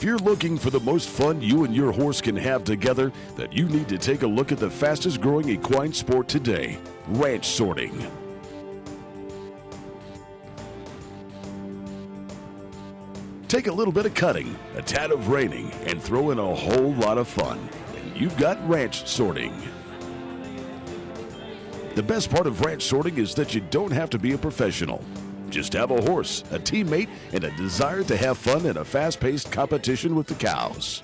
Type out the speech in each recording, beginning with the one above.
you're looking for the most fun you and your horse can have together, then you need to take a look at the fastest growing equine sport today, ranch sorting. Take a little bit of cutting, a tad of reining, and throw in a whole lot of fun. And you've got ranch sorting. The best part of ranch sorting is that you don't have to be a professional. Just have a horse, a teammate, and a desire to have fun in a fast-paced competition with the cows.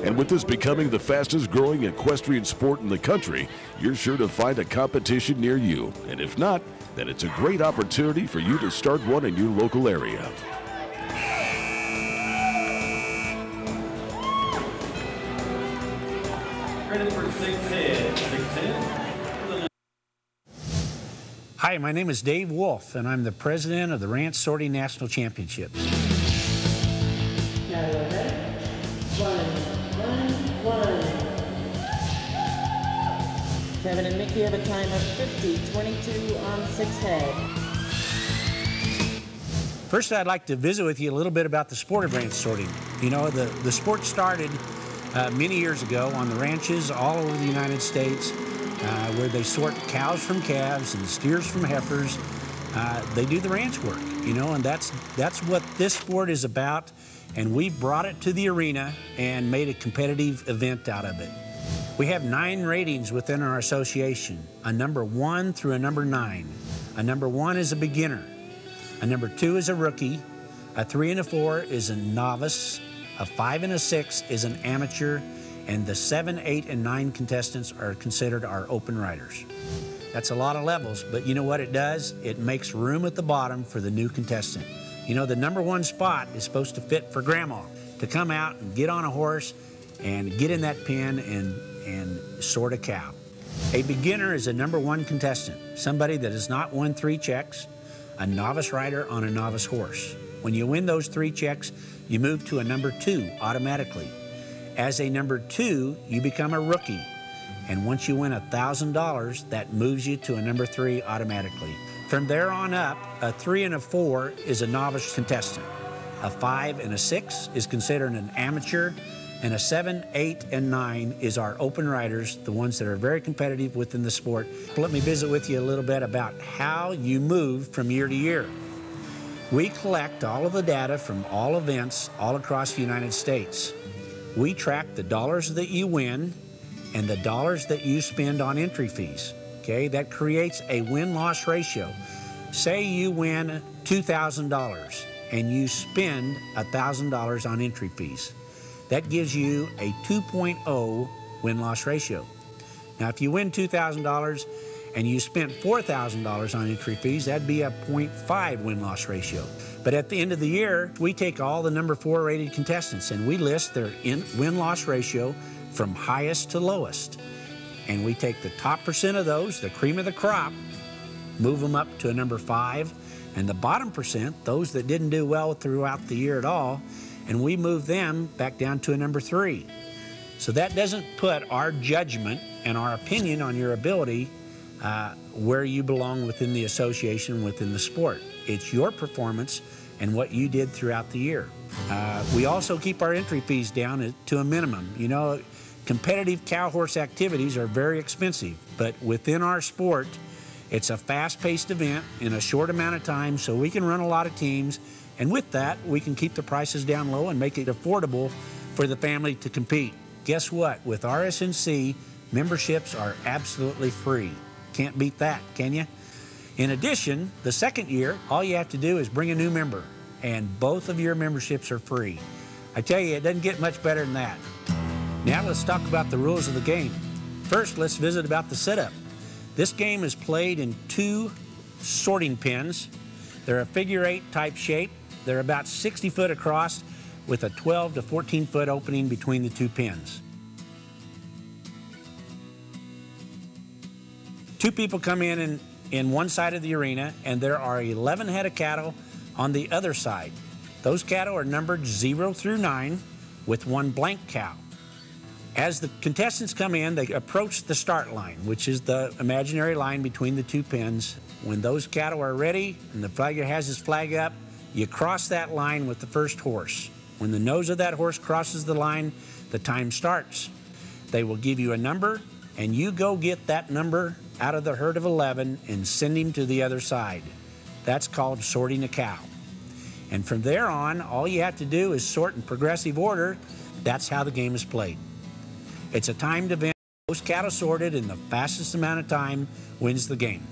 And with this becoming the fastest growing equestrian sport in the country, you're sure to find a competition near you. And if not, then it's a great opportunity for you to start one in your local area. Credit for 610. Hi, my name is Dave Wolfe, and I'm the president of the Ranch Sorting National Championships. Kevin and Mickey have a time of 50-22 on 6 head. First, I'd like to visit with you a little bit about the sport of ranch sorting. You know, the sport started many years ago on the ranches all over the United States where they sort cows from calves and steers from heifers. They do the ranch work, you know, and that's what this sport is about. And we brought it to the arena and made a competitive event out of it. We have 9 ratings within our association, a number 1 through a number 9. A number 1 is a beginner, a number 2 is a rookie, a 3 and a 4 is a novice, a 5 and a 6 is an amateur, and the 7, 8, and 9 contestants are considered our open riders. That's a lot of levels, but you know what it does? It makes room at the bottom for the new contestant. You know, the number 1 spot is supposed to fit for grandma to come out and get on a horse and get in that pen and sort a cow. A beginner is a number 1 contestant, somebody that has not won 3 checks, a novice rider on a novice horse. When you win those 3 checks, you move to a number 2 automatically. As a number 2, you become a rookie. And once you win $1,000, that moves you to a number 3 automatically. From there on up, a 3 and a 4 is a novice contestant. A 5 and a 6 is considered an amateur, and a 7, 8, and 9 is our open riders, the ones that are very competitive within the sport. Let me visit with you a little bit about how you move from year to year. We collect all of the data from all events all across the United States. We track the dollars that you win and the dollars that you spend on entry fees. Okay, that creates a win-loss ratio. Say you win $2,000 and you spend $1,000 on entry fees. That gives you a 2.0 win-loss ratio. Now, if you win $2,000 and you spent $4,000 on entry fees, that'd be a 0.5 win-loss ratio. But at the end of the year, we take all the number 4 rated contestants and we list their win-loss ratio from highest to lowest. And we take the top percent of those, the cream of the crop, move them up to a number 5, and the bottom percent, those that didn't do well throughout the year at all, and we move them back down to a number 3. So that doesn't put our judgment and our opinion on your ability where you belong within the association, within the sport. It's your performance and what you did throughout the year. We also keep our entry fees down to a minimum. You know, competitive cow horse activities are very expensive, but within our sport, it's a fast-paced event in a short amount of time, so we can run a lot of teams. And with that, we can keep the prices down low and make it affordable for the family to compete. Guess what? With RSNC, memberships are absolutely free. Can't beat that, can you? In addition, the second year, all you have to do is bring a new member, and both of your memberships are free. I tell you, it doesn't get much better than that. Now let's talk about the rules of the game. First, let's visit about the setup. This game is played in 2 sorting pins. They're a figure-8 type shape. They're about 60 foot across with a 12 to 14 foot opening between the two pins. Two people come in one side of the arena, and there are 11 head of cattle on the other side. Those cattle are numbered 0 through 9 with one blank cow. As the contestants come in, they approach the start line, which is the imaginary line between the two pins. When those cattle are ready and the flagger has his flag up, you cross that line with the first horse. When the nose of that horse crosses the line, the time starts. They will give you a number, and you go get that number out of the herd of 11 and send him to the other side. That's called sorting a cow. And from there on, all you have to do is sort in progressive order. That's how the game is played. It's a timed event. Most cattle sorted in the fastest amount of time wins the game.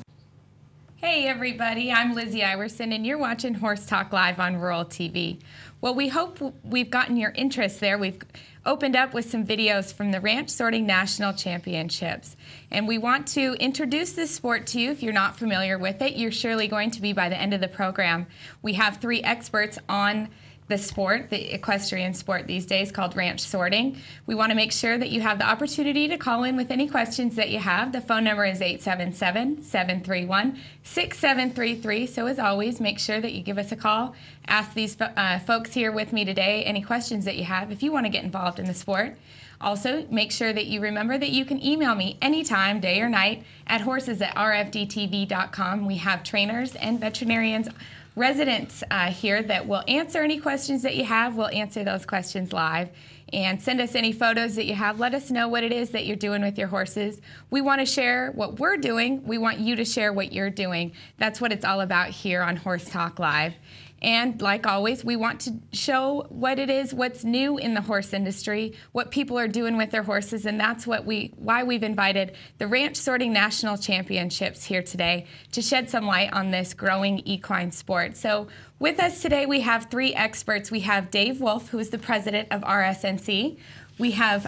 Hey everybody, I'm Lizzie Iwersen and you're watching Horse Talk Live on Rural TV. Well, we hope we've gotten your interest there. We've opened up with some videos from the Ranch Sorting National Championships. And we want to introduce this sport to you. If you're not familiar with it, you're surely going to be by the end of the program. We have 3 experts on the sport, the equestrian sport these days called ranch sorting. We want to make sure that you have the opportunity to call in with any questions that you have. The phone number is 877-731-6733. So as always, make sure that you give us a call. Ask these folks here with me today any questions that you have if you want to get involved in the sport. Also, make sure that you remember that you can email me anytime, day or night, at horses@rfd-tv.com. We have trainers and veterinarians, residents here that will answer any questions that you have. We'll answer those questions live. And send us any photos that you have. Let us know what it is that you're doing with your horses. We want to share what we're doing. We want you to share what you're doing. That's what it's all about here on Horse Talk Live. And like always, we want to show what it is, what's new in the horse industry, what people are doing with their horses, and that's why we've invited the Ranch Sorting National Championships here today to shed some light on this growing equine sport. So with us today, we have 3 experts. We have Dave Wolfe, who is the president of RSNC. We have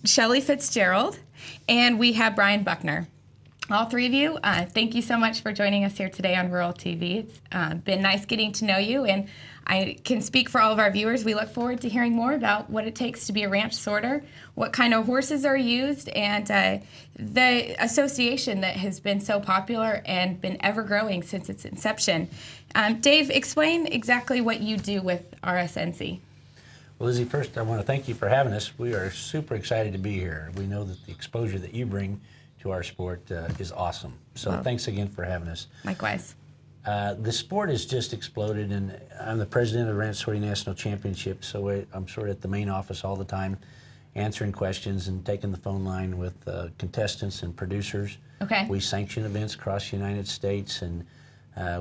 Shelley Fitzgerald, and we have Brian Buckner. All 3 of you, thank you so much for joining us here today on Rural TV. It's been nice getting to know you, and I can speak for all of our viewers. We look forward to hearing more about what it takes to be a ranch sorter, what kind of horses are used, and the association that has been so popular and been ever-growing since its inception. Dave, explain exactly what you do with RSNC. Well, Lizzie, first I want to thank you for having us. We are super excited to be here. We know that the exposure that you bring to our sport is awesome. So thanks again for having us. Likewise. The sport has just exploded, and I'm the president of the Ranch Sorting National Championship, so I'm sort of at the main office all the time answering questions and taking the phone line with contestants and producers. Okay. We sanction events across the United States, and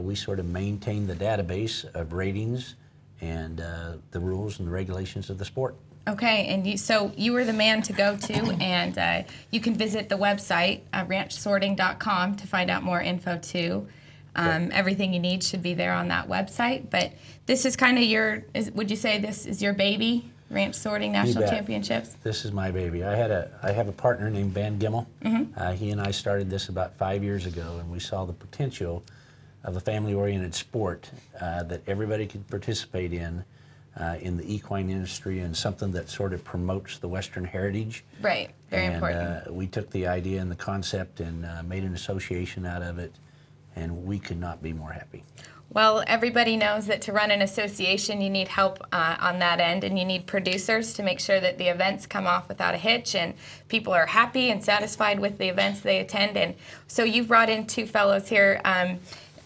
we sort of maintain the database of ratings and the rules and the regulations of the sport. Okay, and so you were the man to go to, and you can visit the website, ranchsorting.com, to find out more info too. Everything you need should be there on that website. But this is kind of would you say this is your baby, Ranch Sorting National Championships? This is my baby. I have a partner named Van Gimmel. He and I started this about 5 years ago, and we saw the potential of a family-oriented sport that everybody could participate in the equine industry, and something that sort of promotes the Western heritage. Right, very important. We took the idea and the concept and made an association out of it, and we could not be more happy. Well, everybody knows that to run an association, you need help on that end, and you need producers to make sure that the events come off without a hitch, and people are happy and satisfied with the events they attend. And so you've brought in 2 fellows here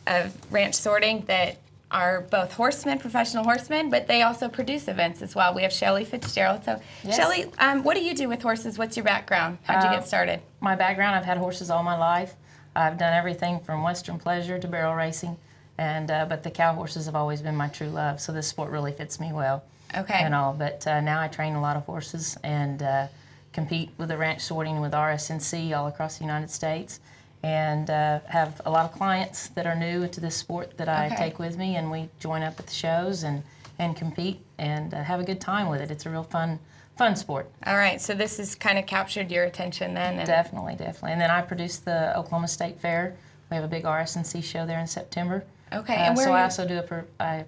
of ranch sorting that are both horsemen, professional horsemen, but they also produce events as well. We have Shelley Fitzgerald. So, yes. Shelley, what do you do with horses? What's your background? How'd you get started? My background, I've had horses all my life. I've done everything from Western pleasure to barrel racing, and but the cow horses have always been my true love, so this sport really fits me well. Okay. And all, but now I train a lot of horses and compete with the ranch sorting with RSNC all across the United States. And have a lot of clients that are new to this sport that I take with me, and we join up at the shows and compete and have a good time with it. It's a real fun sport. All right, so this has kind of captured your attention then? Definitely. And then I produce the Oklahoma State Fair We have a big RSNC show there in September. Okay, and where so are I you? also do I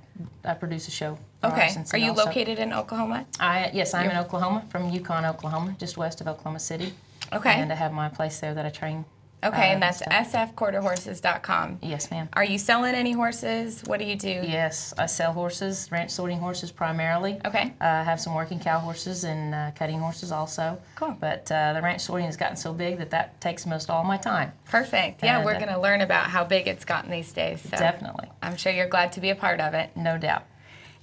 produce a show. For Okay, RSNC are you also. located in Oklahoma? Yes, I'm in Oklahoma, from Yukon, Oklahoma, just west of Oklahoma City. Okay. And I have my place there that I train. Okay, and that's stuff. sfquarterhorses.com. Yes, ma'am. Are you selling any horses? What do you do? Yes, I sell horses, ranch sorting horses primarily. Okay. I have some working cow horses and cutting horses also. Cool. But the ranch sorting has gotten so big that takes most all my time. Perfect. Yeah, And, we're going to learn about how big it's gotten these days. So Definitely. I'm sure you're glad to be a part of it. No doubt.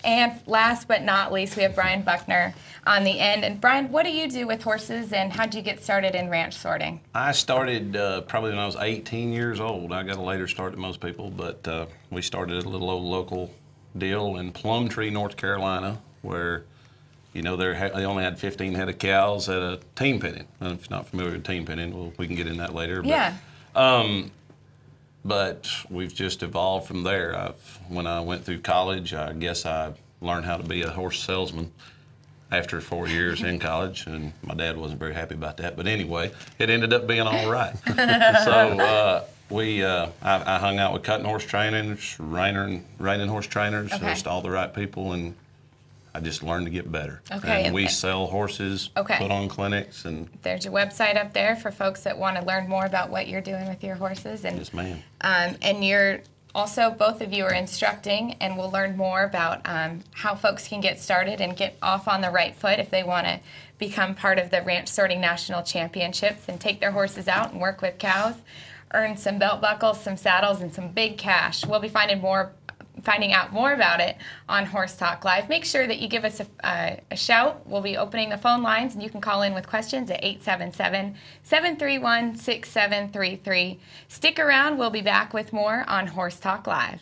And last but not least, we have Brian Buckner on the end. And Brian, what do you do with horses, and how'd you get started in ranch sorting? I started probably when I was 18 years old. I got a later start than most people, but we started a little old local deal in Plumtree, North Carolina, where, you know, they only had 15 head of cows at a team penning. And if you're not familiar with team penning, well, we can get in that later. Yeah. But we've just evolved from there. When I went through college, I guess I learned how to be a horse salesman after 4 years in college, and my dad wasn't very happy about that. But anyway, it ended up being all right. So I hung out with cutting horse trainers, reining horse trainers, Okay. just all the right people, and I just learned to get better. Okay. And we sell horses, Okay. put on clinics, and There's your website up there for folks that want to learn more about what you're doing with your horses. And yes, ma'am. And you're also, both of you are instructing, and we'll learn more about how folks can get started and get off on the right foot if they want to become part of the Ranch Sorting National Championships and take their horses out and work with cows, earn some belt buckles, some saddles, and some big cash. We'll be finding out more about it on Horse Talk Live. Make sure that you give us a shout. We'll be opening the phone lines, and you can call in with questions at 877-731-6733. Stick around. We'll be back with more on Horse Talk Live.